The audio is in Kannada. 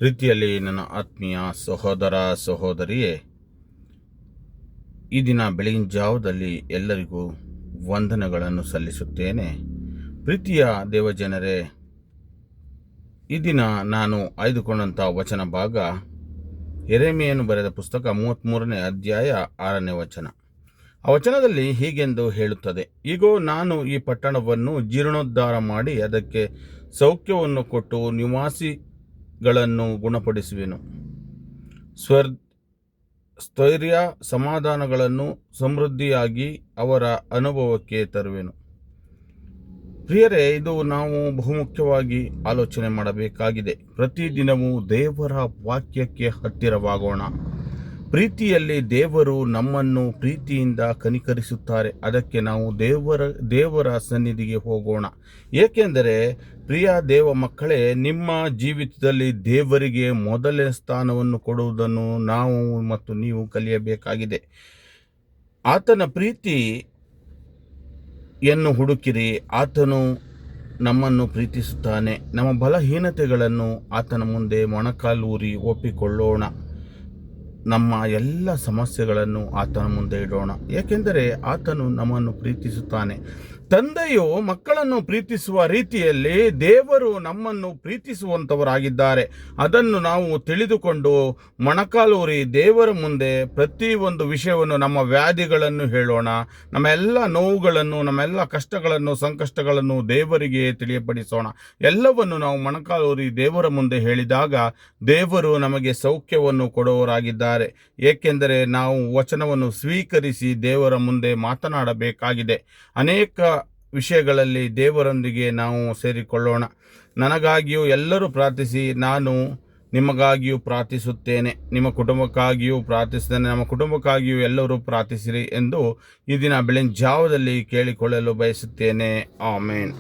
ಪ್ರೀತಿಯಲ್ಲಿ ನನ್ನ ಆತ್ಮೀಯ ಸಹೋದರ ಸಹೋದರಿಯೇ, ಈ ದಿನ ಬೆಳಗಿನ ಜಾವದಲ್ಲಿ ಎಲ್ಲರಿಗೂ ವಂದನೆಗಳನ್ನು ಸಲ್ಲಿಸುತ್ತೇನೆ. ಪ್ರೀತಿಯ ದೇವಜನರೇ, ಈ ದಿನ ನಾನು ಆಯ್ದುಕೊಂಡಂಥ ವಚನ ಭಾಗ ಯೆರೆಮೀಯನು ಬರೆದ ಪುಸ್ತಕ 33ನೇ ಅಧ್ಯಾಯ 6ನೇ ವಚನ. ಆ ವಚನದಲ್ಲಿ ಹೀಗೆಂದು ಹೇಳುತ್ತದೆ: ಈಗೋ ನಾನು ಈ ಪಟ್ಟಣವನ್ನು ಜೀರ್ಣೋದ್ಧಾರ ಮಾಡಿ ಅದಕ್ಕೆ ಸೌಖ್ಯವನ್ನು ಕೊಟ್ಟು ನಿವಾಸಿಗಳನ್ನು ಗುಣಪಡಿಸುವೆನು. ಸ್ಥೈರ್ಯ ಸಮಾಧಾನಗಳನ್ನು ಸಮೃದ್ಧಿಯಾಗಿ ಅವರ ಅನುಭವಕ್ಕೆ ತರುವೆನು. ಪ್ರಿಯರೇ, ಇದು ನಾವು ಬಹುಮುಖ್ಯವಾಗಿ ಆಲೋಚನೆ ಮಾಡಬೇಕಾಗಿದೆ. ಪ್ರತಿದಿನವೂ ದೇವರ ವಾಕ್ಯಕ್ಕೆ ಹತ್ತಿರವಾಗೋಣ. ಪ್ರೀತಿಯಲ್ಲಿ ದೇವರು ನಮ್ಮನ್ನು ಪ್ರೀತಿಯಿಂದ ಕನಿಕರಿಸುತ್ತಾರೆ. ಅದಕ್ಕೆ ನಾವು ದೇವರ ಸನ್ನಿಧಿಗೆ ಹೋಗೋಣ. ಏಕೆಂದರೆ ಪ್ರಿಯ ದೇವ ಮಕ್ಕಳೇ, ನಿಮ್ಮ ಜೀವಿತದಲ್ಲಿ ದೇವರಿಗೆ ಮೊದಲನೇ ಸ್ಥಾನವನ್ನು ಕೊಡುವುದನ್ನು ನಾವು ಮತ್ತು ನೀವು ಕಲಿಯಬೇಕಾಗಿದೆ. ಆತನ ಪ್ರೀತಿಯನ್ನು ಹುಡುಕಿರಿ. ಆತನು ನಮ್ಮನ್ನು ಪ್ರೀತಿಸುತ್ತಾನೆ. ನಮ್ಮ ಬಲಹೀನತೆಗಳನ್ನು ಆತನ ಮುಂದೆ ಮೊಣಕಾಲೂರಿ ಒಪ್ಪಿಕೊಳ್ಳೋಣ. ನಮ್ಮ ಎಲ್ಲ ಸಮಸ್ಯೆಗಳನ್ನು ಆತನ ಮುಂದೆ ಇಡೋಣ, ಏಕೆಂದರೆ ಆತನು ನಮ್ಮನ್ನು ಪ್ರೀತಿಸುತ್ತಾನೆ. ತಂದೆಯು ಮಕ್ಕಳನ್ನು ಪ್ರೀತಿಸುವ ರೀತಿಯಲ್ಲಿ ದೇವರು ನಮ್ಮನ್ನು ಪ್ರೀತಿಸುವಂಥವರಾಗಿದ್ದಾರೆ. ಅದನ್ನು ನಾವು ತಿಳಿದುಕೊಂಡು ಮೊಣಕಾಲೂರಿ ದೇವರ ಮುಂದೆ ಪ್ರತಿಯೊಂದು ವಿಷಯವನ್ನು, ನಮ್ಮ ವ್ಯಾಧಿಗಳನ್ನು ಹೇಳೋಣ. ನಮ್ಮ ಎಲ್ಲ ನೋವುಗಳನ್ನು, ನಮ್ಮೆಲ್ಲ ಕಷ್ಟಗಳನ್ನು, ಸಂಕಷ್ಟಗಳನ್ನು ದೇವರಿಗೆ ತಿಳಿಯಪಡಿಸೋಣ. ಎಲ್ಲವನ್ನು ನಾವು ಮೊಣಕಾಲೂರಿ ದೇವರ ಮುಂದೆ ಹೇಳಿದಾಗ ದೇವರು ನಮಗೆ ಸೌಖ್ಯವನ್ನು ಕೊಡುವವರಾಗಿದ್ದಾರೆ. ಏಕೆಂದರೆ ನಾವು ವಚನವನ್ನು ಸ್ವೀಕರಿಸಿ ದೇವರ ಮುಂದೆ ಮಾತನಾಡಬೇಕಾಗಿದೆ. ಅನೇಕ ವಿಷಯಗಳಲ್ಲಿ ದೇವರೊಂದಿಗೆ ನಾವು ಸೇರಿಕೊಳ್ಳೋಣ. ನನಗಾಗಿಯೂ ಎಲ್ಲರೂ ಪ್ರಾರ್ಥಿಸಿ, ನಾನು ನಿಮಗಾಗಿಯೂ ಪ್ರಾರ್ಥಿಸುತ್ತೇನೆ. ನಿಮ್ಮ ಕುಟುಂಬಕ್ಕಾಗಿಯೂ ಪ್ರಾರ್ಥಿಸುತ್ತೇನೆ. ನಮ್ಮ ಕುಟುಂಬಕ್ಕಾಗಿಯೂ ಎಲ್ಲರೂ ಪ್ರಾರ್ಥಿಸಿರಿ ಎಂದು ಈ ದಿನ ಬೆಳಗಿನ ಜಾವದಲ್ಲಿ ಕೇಳಿಕೊಳ್ಳಲು ಬಯಸುತ್ತೇನೆ. ಆಮೇನ್.